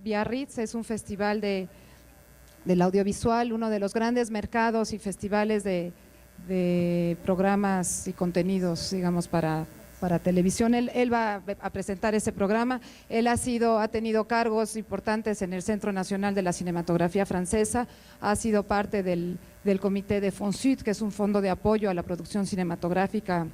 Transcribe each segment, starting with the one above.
Biarritz es un festival del audiovisual, uno de los grandes mercados y festivales de programas y contenidos, digamos, para televisión. Él va a presentar ese programa. Él ha tenido cargos importantes en el Centro Nacional de la Cinematografía Francesa, ha sido parte del comité de FONSUD, que es un fondo de apoyo a la producción cinematográfica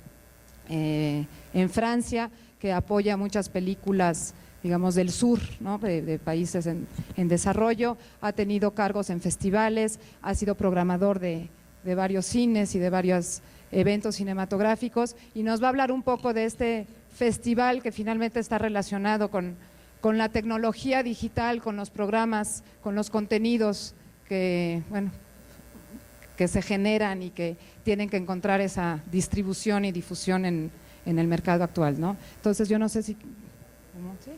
en Francia, que apoya muchas películas, digamos, del sur, ¿no? de países en desarrollo. Ha tenido cargos en festivales, ha sido programador de varios cines y de varios eventos cinematográficos, y nos va a hablar un poco de este festival que finalmente está relacionado con la tecnología digital, con los programas, con los contenidos que, bueno, que se generan y que tienen que encontrar esa distribución y difusión en el mercado actual, ¿no? Entonces yo no sé si… ¿cómo? ¿Sí?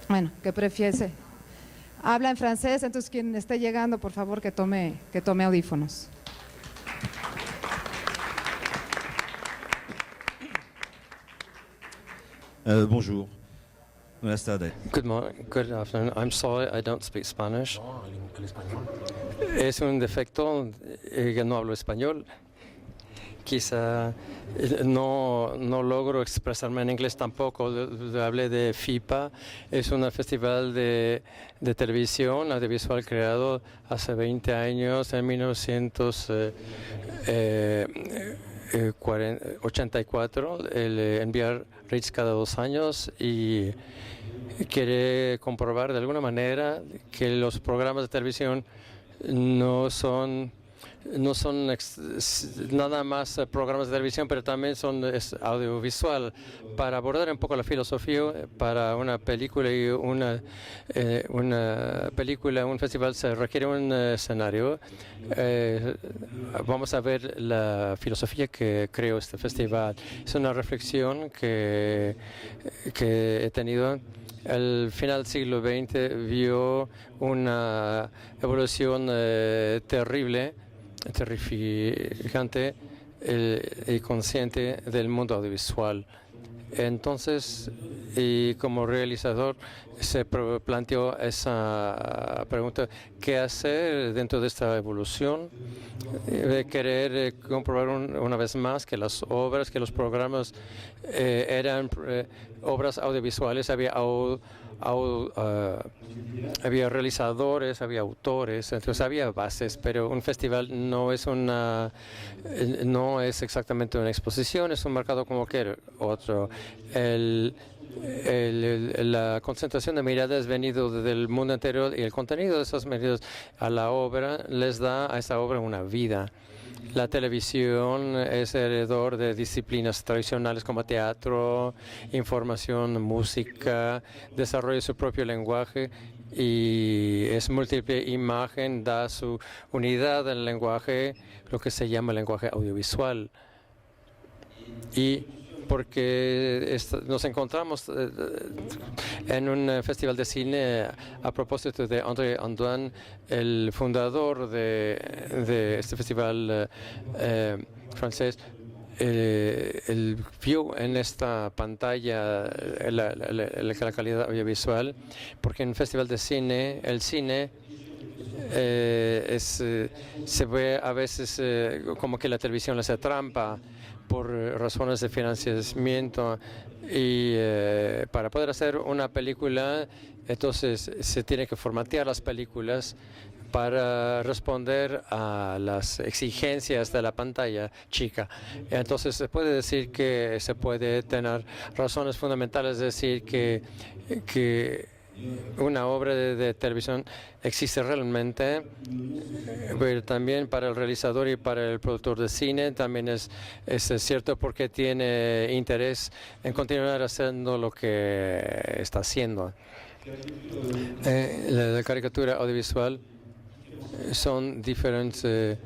Bueno, ¿qué prefiere? Habla en francés, entonces quien esté llegando, por favor, que tome audífonos. Bonjour. Buenas tardes. Good afternoon. I'm sorry, I don't speak Spanish. Es un defecto que no hablo español. Quizá no logro expresarme en inglés tampoco. Hablé de FIPA. Es un festival de televisión audiovisual creado hace 20 años, en 1984. El enviar Biarritz cada 2 años, y quiere comprobar de alguna manera que los programas de televisión no son nada más programas de televisión, pero también es audiovisual, para abordar un poco la filosofía. Para una película y un festival se requiere un escenario. Vamos a ver la filosofía que creó este festival. Es una reflexión que he tenido. Al final del siglo XX vio una evolución terrificante y consciente del mundo audiovisual. Entonces, y como realizador, se planteó esa pregunta: ¿qué hacer dentro de esta evolución? Querer comprobar una vez más que los programas eran obras audiovisuales. Había realizadores, había autores, entonces había bases, pero un festival no es exactamente una exposición, es un mercado como cualquier otro. La concentración de miradas ha venido del mundo entero, y el contenido de esas miradas a la obra les da a esa obra una vida. La televisión es heredor de disciplinas tradicionales como teatro, información, música, desarrolla su propio lenguaje, y es múltiple imagen, da su unidad al lenguaje, lo que se llama lenguaje audiovisual. Y porque nos encontramos en un festival de cine a propósito de André Antoine, el fundador de este festival francés. Él vio en esta pantalla la calidad audiovisual, porque en un festival de cine, el cine se ve a veces como que la televisión le hace trampa por razones de financiamiento, y para poder hacer una película, entonces se tiene que formatear las películas para responder a las exigencias de la pantalla chica. Entonces se puede decir que se puede tener razones fundamentales de decir que una obra de televisión existe realmente, pero también para el realizador y para el productor de cine también es cierto, porque tiene interés en continuar haciendo lo que está haciendo. La caricatura audiovisual son diferentes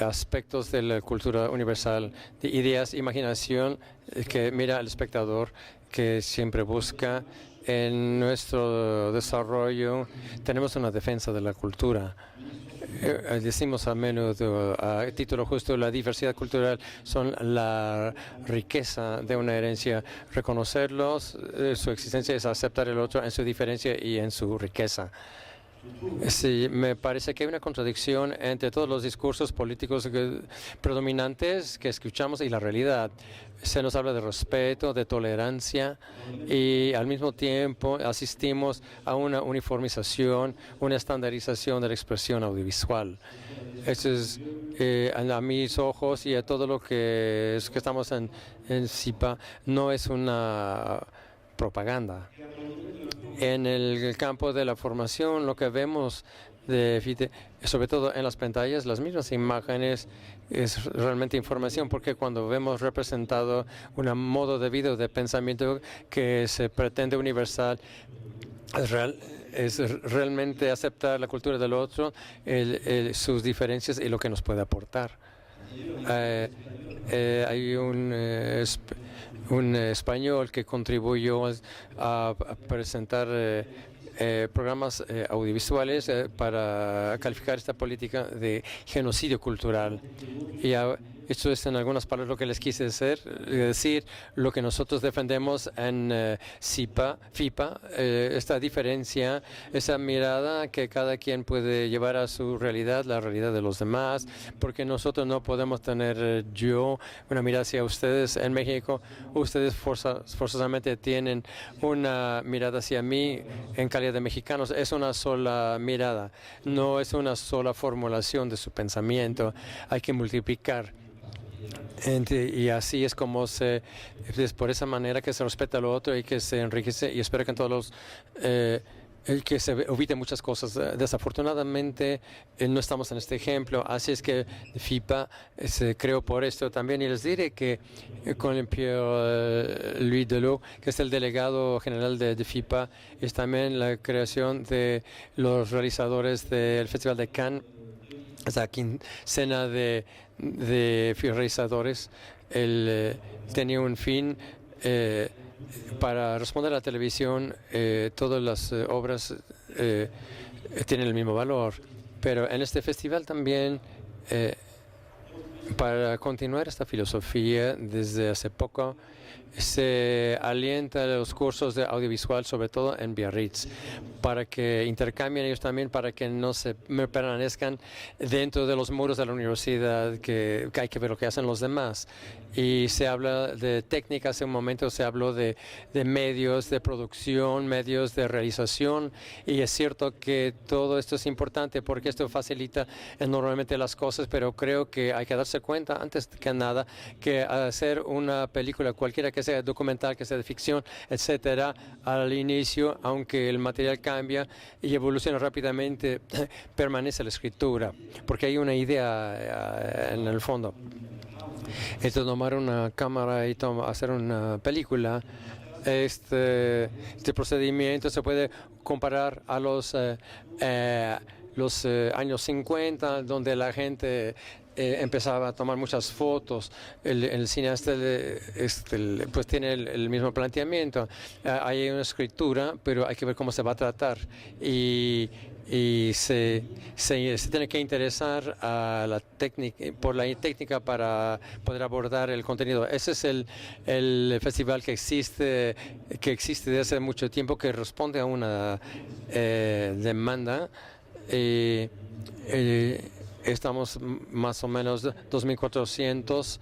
aspectos de la cultura universal, de ideas, imaginación que mira al espectador, que siempre busca en nuestro desarrollo. Tenemos una defensa de la cultura. Decimos a menudo, a título justo, la diversidad cultural son la riqueza de una herencia. Reconocerlos, su existencia es aceptar el otro en su diferencia y en su riqueza. Sí, me parece que hay una contradicción entre todos los discursos políticos predominantes que escuchamos y la realidad. Se nos habla de respeto, de tolerancia y al mismo tiempo asistimos a una uniformización, una estandarización de la expresión audiovisual. Eso es, a mis ojos y a todo lo que estamos en CIPA, no es una propaganda. En el campo de la formación, lo que vemos, sobre todo en las pantallas, las mismas imágenes, es realmente información, porque cuando vemos representado un modo de vida, de pensamiento que se pretende universal, es realmente aceptar la cultura del otro, sus diferencias y lo que nos puede aportar. Hay un español que contribuyó a presentar programas audiovisuales para calificar esta política de genocidio cultural. Y esto es en algunas palabras lo que les quise decir, lo que nosotros defendemos en FIPA, esta diferencia, esa mirada que cada quien puede llevar a su realidad, la realidad de los demás, porque nosotros no podemos tener una mirada hacia ustedes en México, ustedes forzosamente tienen una mirada hacia mí en calidad de mexicanos, es una sola mirada, no es una sola formulación de su pensamiento, hay que multiplicar. Y así es como es por esa manera que se respeta lo otro y que se enriquece, y espero que en todos los que se eviten muchas cosas. Desafortunadamente no estamos en este ejemplo, así es que FIPA se creó por esto también, y les diré que con Pierre-Louis Delot, que es el delegado general de FIPA, es también la creación de los realizadores del Festival de Cannes, esa quincena de realizadores. Él tenía un fin para responder a la televisión. Todas las obras tienen el mismo valor, pero en este festival también, para continuar esta filosofía, desde hace poco se alienta los cursos de audiovisual, sobre todo en Biarritz, para que intercambien ellos también, para que no se permanezcan dentro de los muros de la universidad, que hay que ver lo que hacen los demás. Y se habla de técnica, hace un momento se habló de medios de producción, medios de realización, y es cierto que todo esto es importante porque esto facilita enormemente las cosas, pero creo que hay que darse cuenta, antes que nada, que hacer una película, cualquiera que sea, documental, que sea de ficción, etcétera, al inicio, aunque el material cambia y evoluciona rápidamente, permanece la escritura, porque hay una idea en el fondo. Esto es tomar una cámara y hacer una película. Este procedimiento se puede comparar a los años 50, donde la gente empezaba a tomar muchas fotos. El cineasta pues tiene el mismo planteamiento. Hay una escritura, pero hay que ver cómo se va a tratar. Y se tiene que interesar a la por la técnica para poder abordar el contenido. Ese es el festival que existe desde hace mucho tiempo, que responde a una demanda. Estamos más o menos 2.400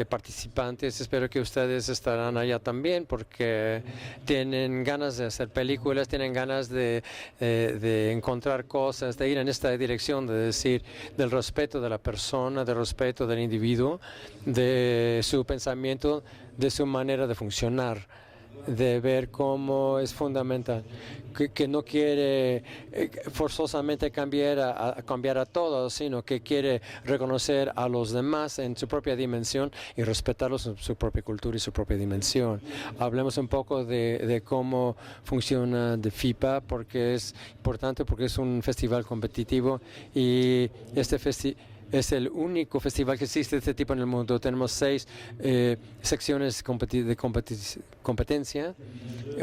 participantes. Espero que ustedes estarán allá también, porque tienen ganas de hacer películas, tienen ganas de encontrar cosas, de ir en esta dirección, de decir, del respeto de la persona, del respeto del individuo, de su pensamiento, de su manera de funcionar, de ver cómo es fundamental, que no quiere forzosamente cambiar a todos, sino que quiere reconocer a los demás en su propia dimensión y respetarlos en su propia cultura y su propia dimensión. Hablemos un poco de cómo funciona de FIPA, porque es importante, porque es un festival competitivo, y este Es el único festival que existe de este tipo en el mundo. Tenemos 6 secciones de competencia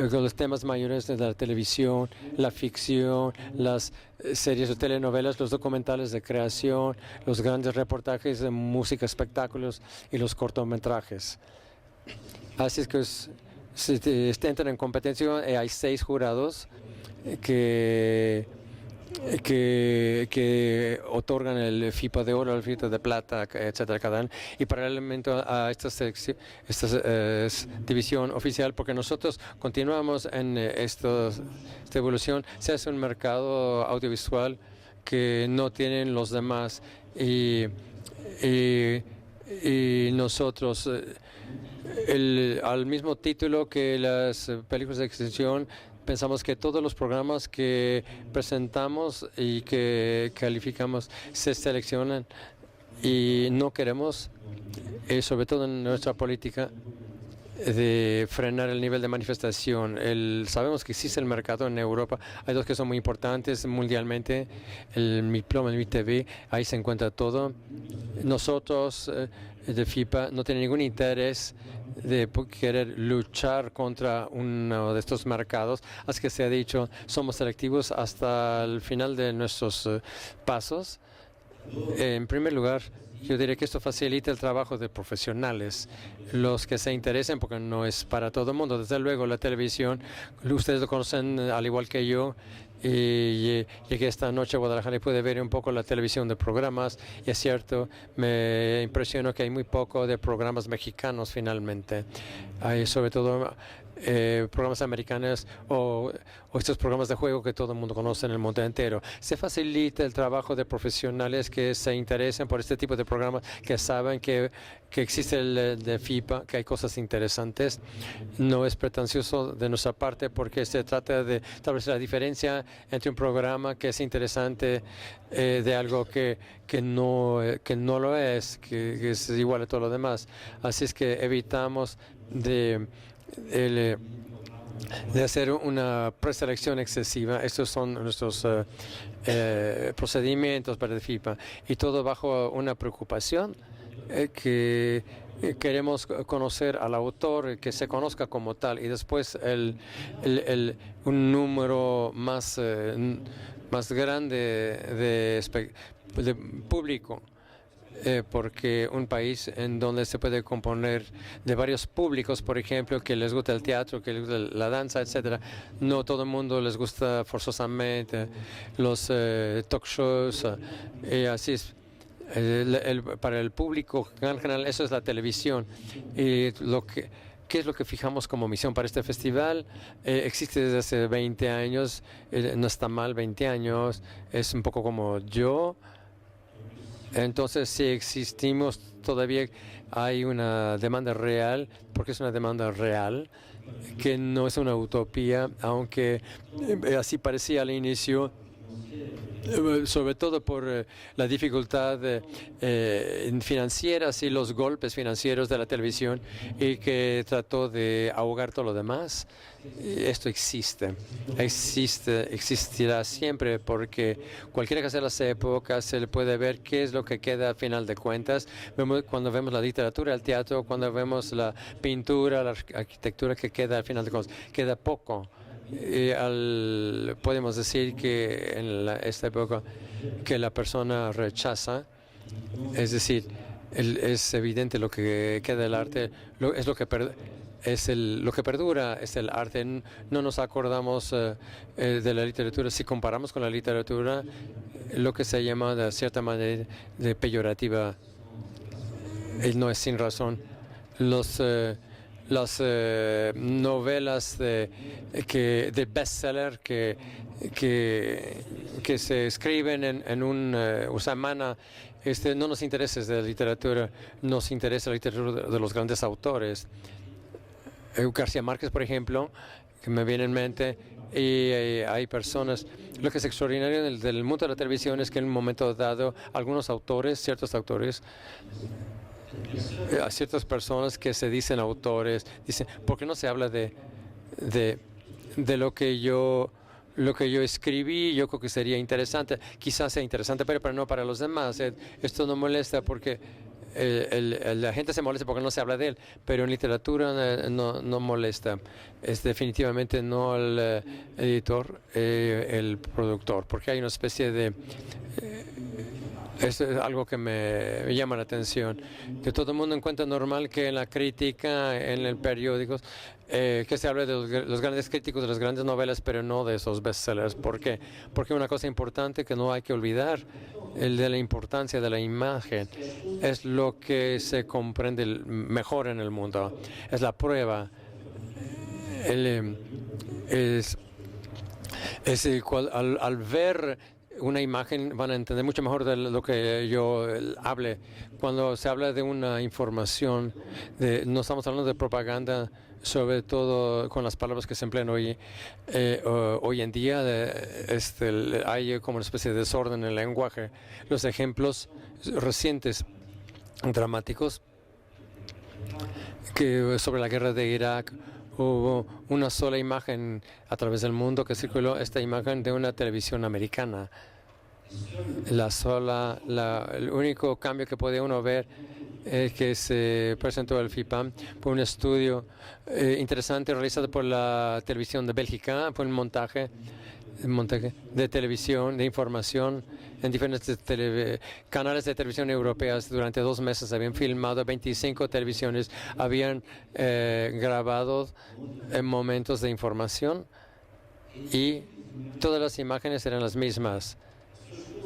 con los temas mayores de la televisión, la ficción, las series o telenovelas, los documentales de creación, los grandes reportajes de música, espectáculos y los cortometrajes. Así es que entran en competencia. Hay 6 jurados que otorgan el FIPA de oro, el FIPA de plata, etcétera, cada año. Y paralelamente a esta división oficial, porque nosotros continuamos en esta evolución, se hace un mercado audiovisual que no tienen los demás y nosotros al mismo título que las películas de extensión, pensamos que todos los programas que presentamos y que calificamos se seleccionan y no queremos, sobre todo en nuestra política, de frenar el nivel de manifestación. Sabemos que existe el mercado en Europa. Hay 2 que son muy importantes mundialmente, el MIPLOM, el MITV, ahí se encuentra todo. Nosotros de FIPA no tenemos ningún interés de querer luchar contra uno de estos mercados. Así que se ha dicho, somos selectivos hasta el final de nuestros pasos. En primer lugar, yo diría que esto facilita el trabajo de profesionales, los que se interesen, porque no es para todo el mundo. Desde luego, la televisión, ustedes lo conocen al igual que yo. Y llegué esta noche a Guadalajara y pude ver un poco la televisión de programas. Y es cierto, me impresionó que hay muy poco de programas mexicanos finalmente. Hay sobre todo programas americanos o estos programas de juego que todo el mundo conoce en el mundo entero. Se facilita el trabajo de profesionales que se interesen por este tipo de programas, que saben que existe el de FIPA, que hay cosas interesantes. No es pretencioso de nuestra parte porque se trata de establecer la diferencia entre un programa que es interesante de algo que no lo es, que es igual a todo lo demás. Así es que evitamos de hacer una preselección excesiva. Estos son nuestros procedimientos para el FIPA, y todo bajo una preocupación que queremos conocer al autor, que se conozca como tal, y después un número más grande de público. Porque un país en donde se puede componer de varios públicos, por ejemplo, que les gusta el teatro, que les gusta la danza, etcétera, no todo el mundo les gusta forzosamente los talk shows, así es. Para el público en general, eso es la televisión. Y ¿qué es lo que fijamos como misión para este festival? Existe desde hace 20 años, no está mal, 20 años, es un poco como yo. Entonces, si existimos, todavía hay una demanda real, porque es una demanda real, que no es una utopía, aunque así parecía al inicio, sobre todo por la dificultad financiera y los golpes financieros de la televisión, y que trató de ahogar todo lo demás. Esto existirá siempre, porque cualquiera que sea las épocas se le puede ver qué es lo que queda al final de cuentas. Cuando vemos la literatura, el teatro, cuando vemos la pintura, la arquitectura, que queda al final de cuentas, queda poco. Podemos decir que en esta época que la persona rechaza, es decir, es evidente lo que queda del arte, lo que perdura es el arte. No nos acordamos de la literatura. Si comparamos con la literatura, lo que se llama de cierta manera de peyorativa, no es sin razón. Las novelas de bestseller que se escriben en una semana, no nos interesa de la literatura, nos interesa la literatura de los grandes autores. García Márquez, por ejemplo, que me viene en mente, y hay personas. Lo que es extraordinario del mundo de la televisión es que en un momento dado, ciertos autores, a ciertas personas que se dicen autores, dicen, ¿por qué no se habla de lo que yo lo que yo escribí, yo creo que sería interesante, quizás sea interesante, pero no para los demás. Esto no molesta porque la gente se molesta porque no se habla de él, pero en literatura no molesta. Es definitivamente no el editor, el productor, porque hay una especie de... Eso es algo que me llama la atención, que todo el mundo encuentra normal que en la crítica, en el periódico, que se hable de los grandes críticos de las grandes novelas, pero no de esos bestsellers. ¿Por qué? Porque una cosa importante que no hay que olvidar, el de la importancia de la imagen, es lo que se comprende mejor en el mundo. Es la prueba. Al ver una imagen van a entender mucho mejor de lo que yo hable. Cuando se habla de una información, no estamos hablando de propaganda, sobre todo con las palabras que se emplean hoy en día. Hay como una especie de desorden en el lenguaje. Los ejemplos recientes dramáticos que sobre la guerra de Irak, hubo una sola imagen a través del mundo que circuló, esta imagen de una televisión americana. El único cambio que puede uno ver es que se presentó el FIPA por un estudio interesante realizado por la televisión de Bélgica, por un montaje de televisión, de información en diferentes canales de televisión europeas. Durante 2 meses habían filmado 25 televisiones, habían grabado momentos de información y todas las imágenes eran las mismas.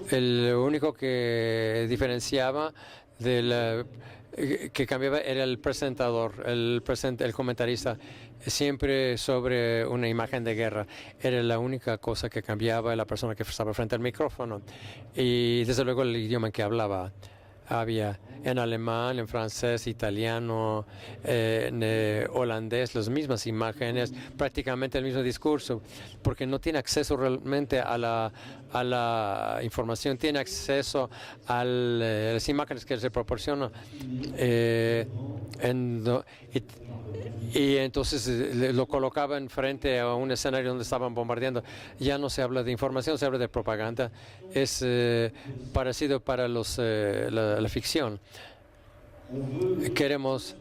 El único que diferenciaba que cambiaba era el presentador, el comentarista, siempre sobre una imagen de guerra. Era la única cosa que cambiaba, la persona que estaba frente al micrófono. Y desde luego el idioma en que hablaba. Había en alemán, en francés, italiano, en holandés, las mismas imágenes, prácticamente el mismo discurso, porque no tiene acceso realmente a la información, tiene acceso a las imágenes que se proporcionan. Y entonces lo colocaban frente a un escenario donde estaban bombardeando. Ya no se habla de información, se habla de propaganda. Es parecido para la ficción. Queremos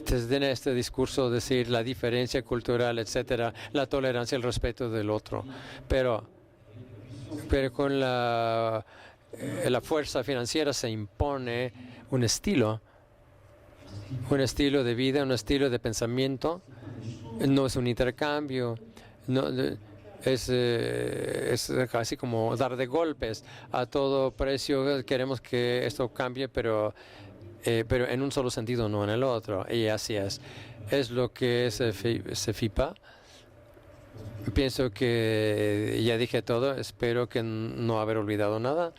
desde este discurso decir la diferencia cultural, etcétera, la tolerancia, el respeto del otro. Pero con la fuerza financiera se impone un estilo de vida, un estilo de pensamiento. No es un intercambio, no, es casi como dar de golpes a todo precio. Queremos que esto cambie, pero en un solo sentido, no en el otro. Y así es. Es lo que es FIPA. Pienso que ya dije todo. Espero que no haber olvidado nada.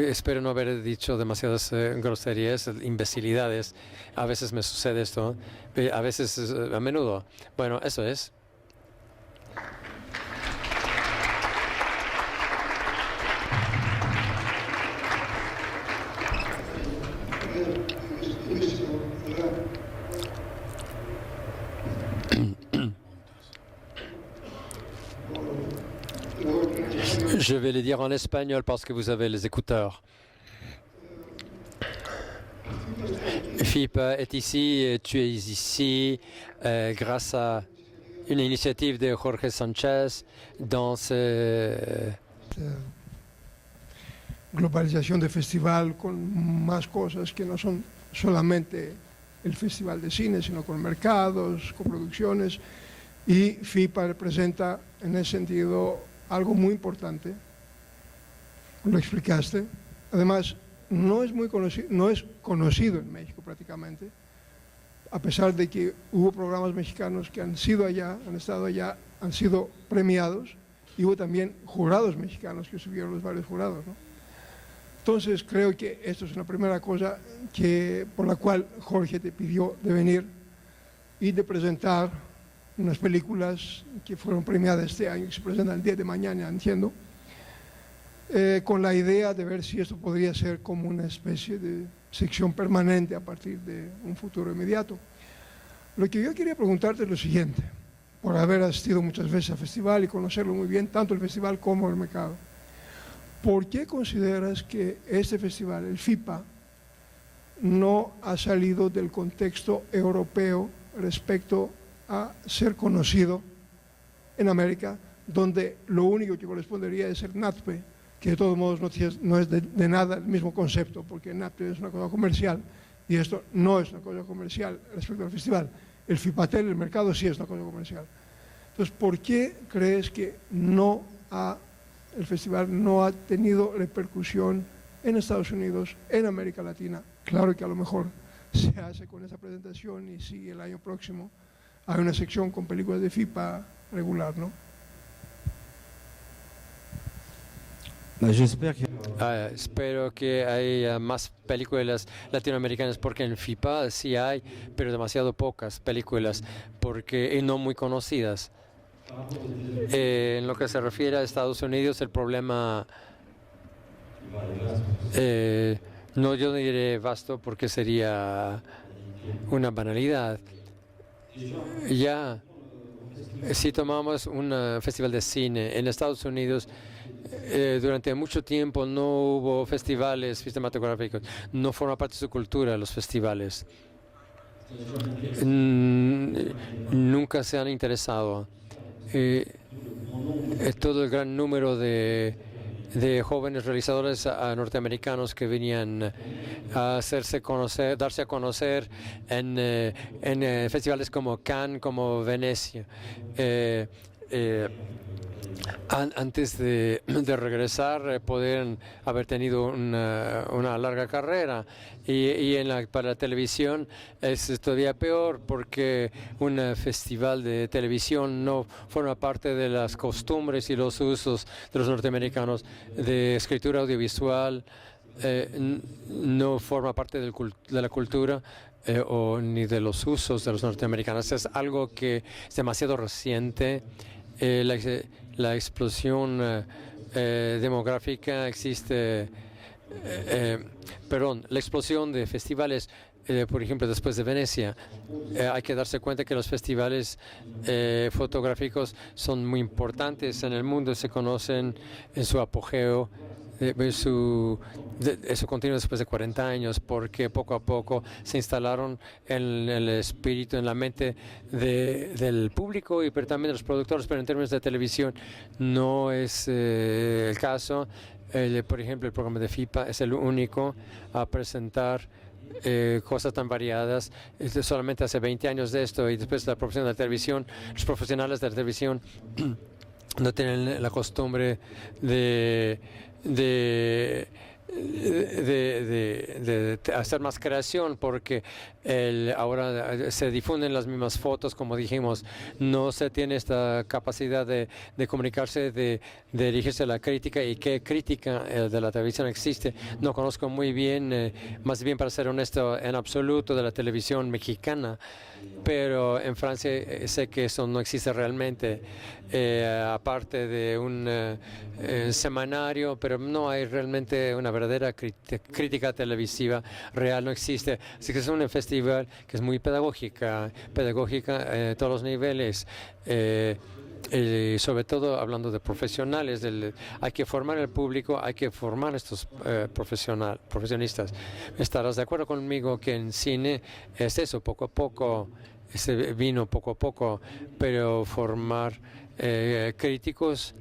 Espero no haber dicho demasiadas groserías, imbecilidades. A veces me sucede esto, a veces a menudo. Bueno, eso es. Je vais le dire en espagnol parce que vous avez les écouteurs. FIPA est ici, tu es ici grâce à une initiative de Jorge Sánchez dans globalización de festival con más cosas que no son solamente el festival de cine, sino con mercados, coproducciones, y FIPA representa en ese sentido algo muy importante. Lo explicaste. Además, no es conocido en México prácticamente, a pesar de que hubo programas mexicanos que han estado allá, han sido premiados, y hubo también jurados mexicanos que subieron los varios jurados, ¿no? Entonces creo que esto es una primera cosa por la cual Jorge te pidió de venir y de presentar unas películas que fueron premiadas este año, que se presentan el día de mañana, entiendo, con la idea de ver si esto podría ser como una especie de sección permanente a partir de un futuro inmediato. Lo que yo quería preguntarte es lo siguiente. por haber asistido muchas veces al festival y conocerlo muy bien, tanto el festival como el mercado. ¿Por qué consideras que este festival, el FIPA, no ha salido del contexto europeo respecto a ser conocido en América, donde lo único que correspondería es el NATPE, que de todos modos no es de nada el mismo concepto, porque el NATPE es una cosa comercial y esto no es una cosa comercial respecto al festival. El FIPATEL, el mercado, sí es una cosa comercial. Entonces, ¿por qué crees que el festival no ha tenido repercusión en Estados Unidos, en América Latina? Claro que a lo mejor se hace con esa presentación y sigue el año próximo. Hay una sección con películas de FIPA regular, ¿no? Espero que haya más películas latinoamericanas, porque en FIPA sí hay, pero demasiado pocas películas y no muy conocidas. En lo que se refiere a Estados Unidos, el problema, no, yo no diré vasto porque sería una banalidad. Ya, si tomamos un festival de cine en Estados Unidos, durante mucho tiempo no hubo festivales cinematográficos, no forma parte de su cultura los festivales. Nunca se han interesado. Todo el gran número de jóvenes realizadores norteamericanos que venían a darse a conocer en festivales como Cannes, como Venecia. Antes de regresar, podrían haber tenido una larga carrera. Y para la televisión es todavía peor, porque un festival de televisión no forma parte de las costumbres y los usos de los norteamericanos de escritura audiovisual. No forma parte de la cultura ni de los usos de los norteamericanos. Es algo que es demasiado reciente. La explosión demográfica existe, la explosión de festivales, por ejemplo, después de Venecia. Hay que darse cuenta que los festivales fotográficos son muy importantes en el mundo, se conocen en su apogeo. Eso continúa después de 40 años, porque poco a poco se instalaron en el espíritu, en la mente del público, pero también de los productores. Pero en términos de televisión no es el caso. Por ejemplo, el programa de FIPA es el único a presentar cosas tan variadas. Solamente hace 20 años de esto, y después la profesión de la televisión, los profesionales de la televisión no tienen la costumbre de hacer más creación, porque ahora se difunden las mismas fotos, como dijimos. No se tiene esta capacidad de comunicarse, de dirigirse a la crítica. ¿Y qué crítica de la televisión existe? No conozco muy bien, más bien, para ser honesto, en absoluto, de la televisión mexicana. Pero en Francia sé que eso no existe realmente, aparte de un semanario, pero no hay realmente una verdadera crítica televisiva real, no existe. Así que es un festival que es muy pedagógica en todos los niveles. Sobre todo hablando de profesionales, hay que formar el público, hay que formar estos profesionistas. ¿Estarás de acuerdo conmigo que en cine es eso, poco a poco, se vino poco a poco, pero formar críticos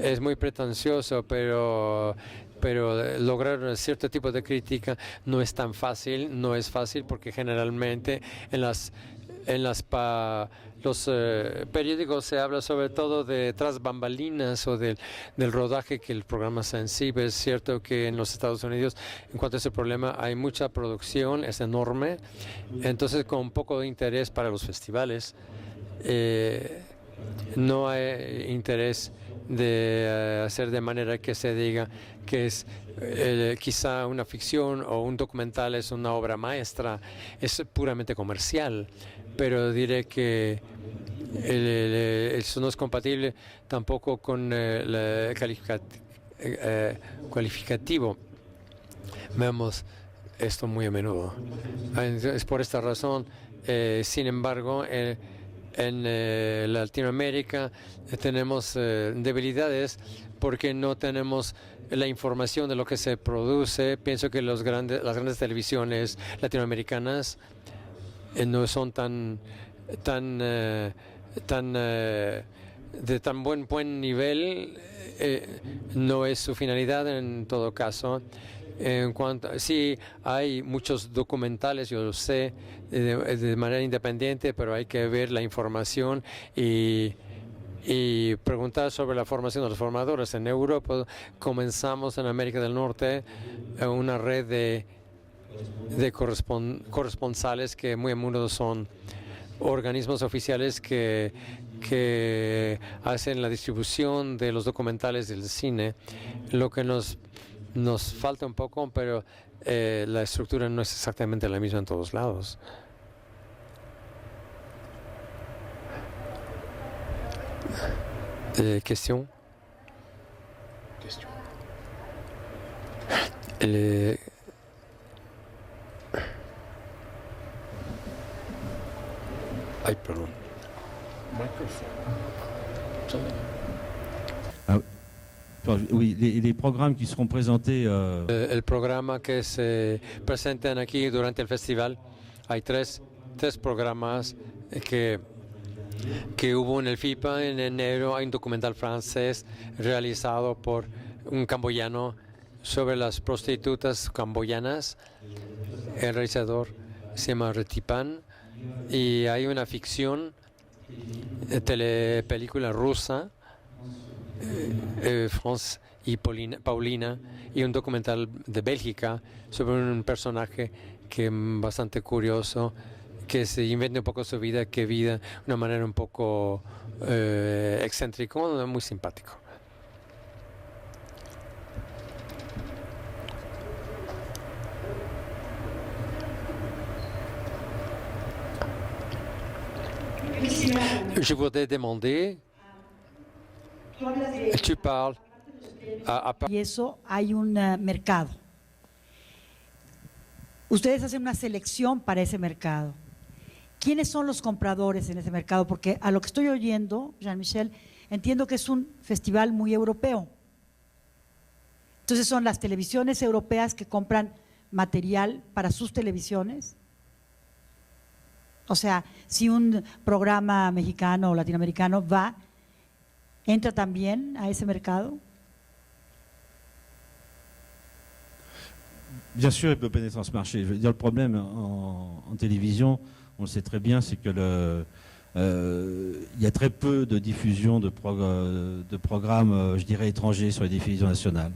es muy pretencioso, pero lograr cierto tipo de crítica no es tan fácil, porque generalmente en los periódicos se habla sobre todo de tras bambalinas o del rodaje que el programa se en sí. Es cierto que en los Estados Unidos, en cuanto a ese problema, hay mucha producción, es enorme, entonces con poco de interés para los festivales. No hay interés de hacer de manera que se diga que es quizá una ficción o un documental es una obra maestra, es puramente comercial. Pero diré que eso no es compatible tampoco con el calificativo. Vemos esto muy a menudo. Es por esta razón, sin embargo, En Latinoamérica tenemos debilidades porque no tenemos la información de lo que se produce. Pienso que las grandes televisiones latinoamericanas no son de tan buen nivel. No es su finalidad en todo caso. Sí, hay muchos documentales, yo lo sé, de manera independiente, pero hay que ver la información y preguntar sobre la formación de los formadores. En Europa comenzamos en América del Norte una red de corresponsales que muy a menudo son organismos oficiales que hacen la distribución de los documentales del cine. Lo que nos falta un poco, pero la estructura no es exactamente la misma en todos lados. Question. Ay, perdón. Oui, les programmes qui seront présentés. El programa que se presentan aquí durante el festival, hay tres programas que hubo en el FIPA en enero. Hay un documental francés realizado por un camboyano sobre las prostitutas camboyanas. El realizador se llama Retipan. Y hay una ficción, telepelícula rusa, France y Paulina, y un documental de Bélgica sobre un personaje que bastante curioso, que se inventa un poco su vida, que vive de una manera un poco excéntrica, muy simpático. Je voudrais demander, tu parles y eso hay un mercado. Ustedes hacen una selección para ese mercado. ¿Quiénes son los compradores en ese mercado? Porque a lo que estoy oyendo, Jean-Michel, entiendo que es un festival muy europeo. Entonces son las televisiones europeas que compran material para sus televisiones. O sea, si un programa mexicano o latinoamericano ¿entra también a ese mercado? Bien sûr, il peut pénétrer dans ce marché. Je veux dire, le problème en télévision, on le sait très bien, c'est que il y a très peu de diffusion de programmes, je dirais, étrangers sur les diffusions nationales.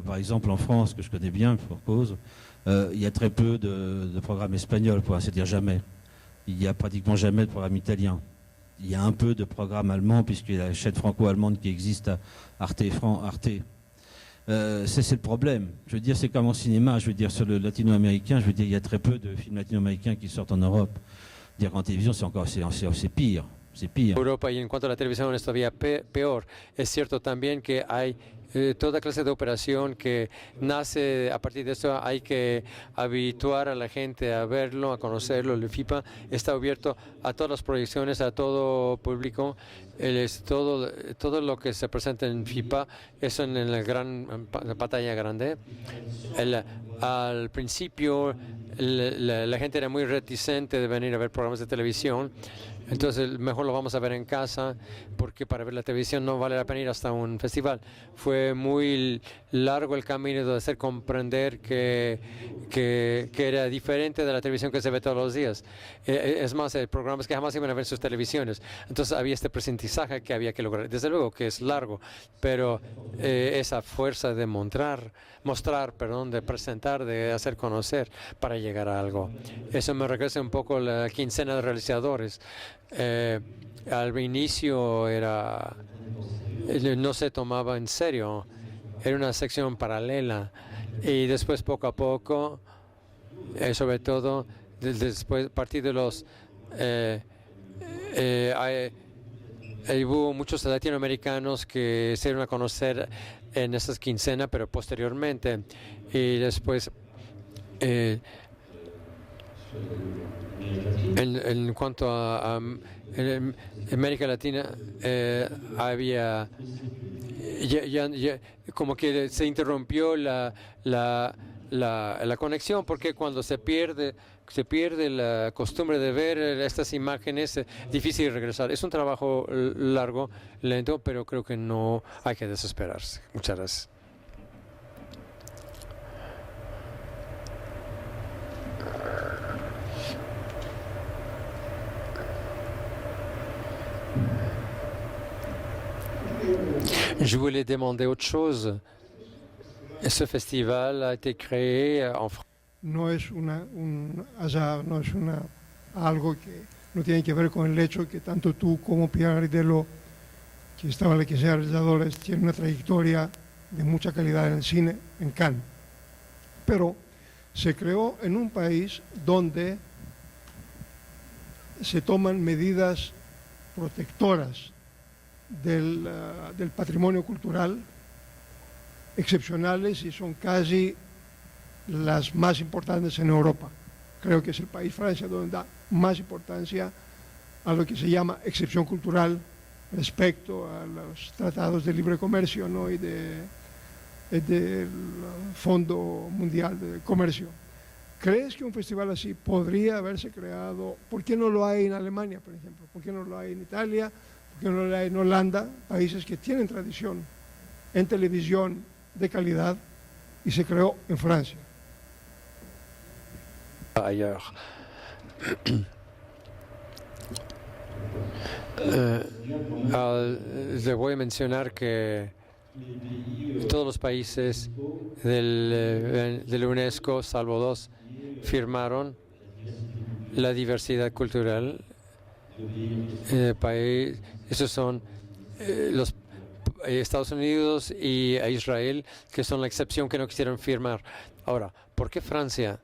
Par exemple, en France, que je connais bien, pour cause, il y a très peu de programmes espagnols, pour ainsi dire jamais. Il n'y a pratiquement jamais de programme italien. Il y a un peu de programme allemand, puisqu'il y a la chaîne franco-allemande qui existe à Arte. C'est le problème. Je veux dire, c'est comme en cinéma. Je veux dire, sur le latino-américain, je veux dire, il y a très peu de films latino-américains qui sortent en Europe. Dire qu'en télévision, c'est pire. C'est pire. Europa, y en cuanto a la televisión es todavía peor. Es cierto también que hay toda clase de operación que nace a partir de esto. Hay que habituar a la gente a verlo, a conocerlo. El FIPA está abierto a todas las proyecciones, a todo público. Todo lo que se presenta en FIPA es en la gran pantalla grande. Al principio la gente era muy reticente de venir a ver programas de televisión. Entonces mejor lo vamos a ver en casa, porque para ver la televisión no vale la pena ir hasta un festival. Fue muy largo el camino de hacer comprender que era diferente de la televisión que se ve todos los días. Es más, el programa es que jamás iban a ver sus televisiones. Entonces había este aprendizaje que había que lograr. Desde luego que es largo, pero esa fuerza de mostrar, de presentar, de hacer conocer para llegar a algo. Eso me regresa un poco a la quincena de realizadores. Al inicio no se tomaba en serio, era una sección paralela, y después poco a poco, sobre todo después, a partir de los hubo muchos latinoamericanos que se dieron a conocer en esas quincenas, pero posteriormente, y después en cuanto a en América Latina, había como que se interrumpió la conexión, porque cuando se pierde la costumbre de ver estas imágenes, es difícil regresar. Es un trabajo largo, lento, pero creo que no hay que desesperarse. Muchas gracias. Je voulais demander autre chose. Ce festival a été créé en France. No es algo que no tiene que ver con el hecho que tanto tú como Pierre Aridello, que sean realizadores, tienen una trayectoria de mucha calidad en el cine en Cannes. Pero se creó en un país donde se toman medidas protectoras del patrimonio cultural excepcionales y son casi las más importantes en Europa. Creo que es el país, Francia, donde da más importancia a lo que se llama excepción cultural respecto a los tratados de libre comercio, ¿no? y del Fondo Mundial de Comercio. ¿Crees que un festival así podría haberse creado? ¿Por qué no lo hay en Alemania, por ejemplo? ¿Por qué no lo hay en Italia? ¿Por qué no lo hay en Holanda? Países que tienen tradición en televisión de calidad, y se creó en Francia. Ailleurs. Le voy a mencionar que todos los países del UNESCO, salvo 2, firmaron la diversidad cultural. Esos son los Estados Unidos y a Israel, que son la excepción que no quisieron firmar. Ahora, ¿por qué Francia?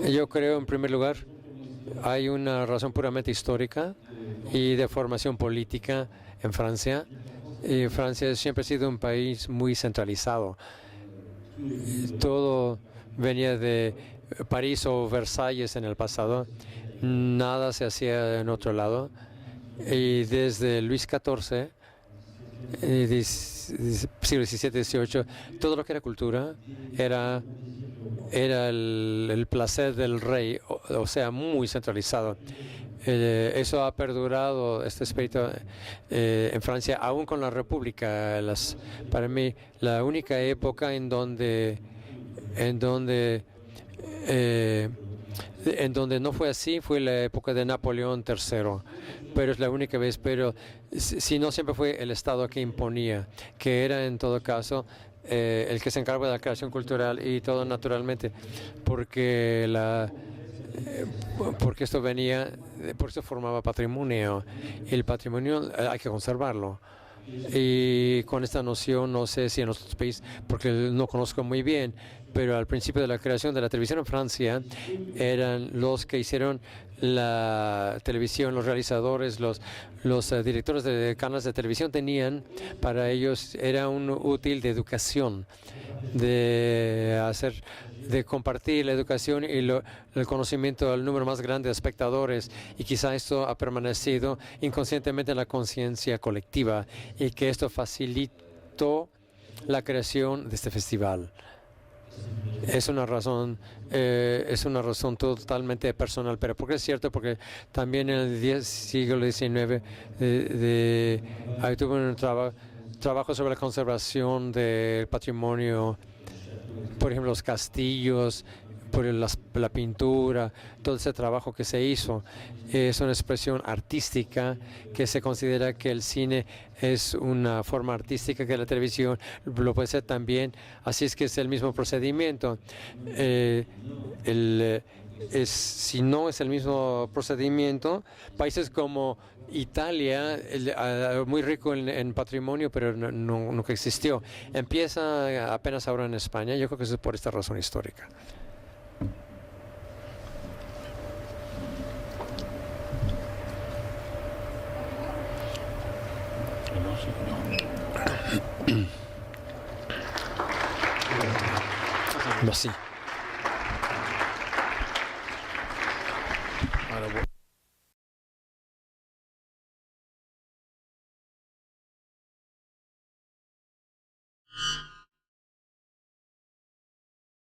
Yo creo, en primer lugar, hay una razón puramente histórica y de formación política en Francia. Y Francia siempre ha sido un país muy centralizado. Todo venía de París o Versalles en el pasado. Nada se hacía en otro lado. Y desde Luis XIV, siglo XVII, XVIII, todo lo que era cultura era el placer del rey, o sea, muy centralizado. Eso ha perdurado, este espíritu, en Francia, aún con la República. Para mí, la única época en donde no fue así fue la época de Napoleón III, pero es la única vez. Pero si no, siempre fue el Estado que imponía, que era en todo caso el que se encarga de la creación cultural y todo naturalmente, porque esto venía, por eso formaba patrimonio. El patrimonio hay que conservarlo. Y con esta noción, no sé si en otros países, porque no conozco muy bien, pero al principio de la creación de la televisión en Francia, eran los que hicieron la televisión, los realizadores, los directores de canales de televisión, tenían, para ellos era un útil de educación, de compartir la educación y el conocimiento al número más grande de espectadores, y quizá esto ha permanecido inconscientemente en la conciencia colectiva, y que esto facilitó la creación de este festival. Es una razón totalmente personal, pero porque es cierto, porque también en el siglo XIX ahí tuve un trabajo sobre la conservación del patrimonio, por ejemplo, los castillos, por la pintura, todo ese trabajo que se hizo. Es una expresión artística, que se considera que el cine es una forma artística, que la televisión lo puede ser también. Así es que es el mismo procedimiento. Si no es el mismo procedimiento, países como Italia, muy rico en patrimonio, pero nunca existió. Empieza apenas ahora en España. Yo creo que es por esta razón histórica. Merci. Enhorabuena.